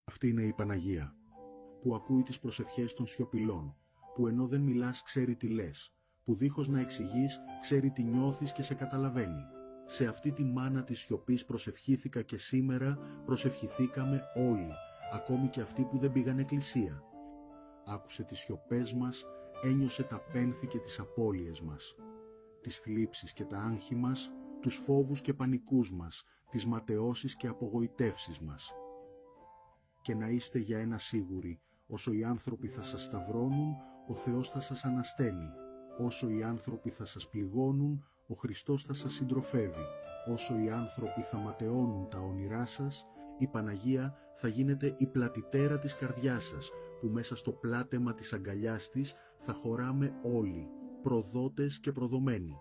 Αυτή είναι η Παναγία, που ακούει τις προσευχές των σιωπηλών, που ενώ δεν μιλάς ξέρει τι λες, που δίχως να εξηγείς ξέρει τι νιώθεις και σε καταλαβαίνει. Σε αυτή τη μάνα της σιωπής προσευχήθηκα και σήμερα προσευχηθήκαμε όλοι, ακόμη και αυτοί που δεν πήγαν εκκλησία. Άκουσε τις σιωπές μας, ένιωσε τα πένθη και τις απώλειες μας, τις θλίψεις και τα άγχη μας, τους φόβους και πανικούς μας, τις ματαιώσεις και απογοητεύσεις μας. Και να είστε για ένα σίγουροι, όσο οι άνθρωποι θα σας σταυρώνουν, ο Θεός θα σας ανασταίνει. Όσο οι άνθρωποι θα σας πληγώνουν, ο Χριστός θα σας συντροφεύει. Όσο οι άνθρωποι θα ματαιώνουν τα όνειρά σας, η Παναγία θα γίνεται η πλατητέρα της καρδιάς σας, που μέσα στο πλάτεμα της αγκαλιάς της θα χωράμε όλοι, προδότες και προδομένοι.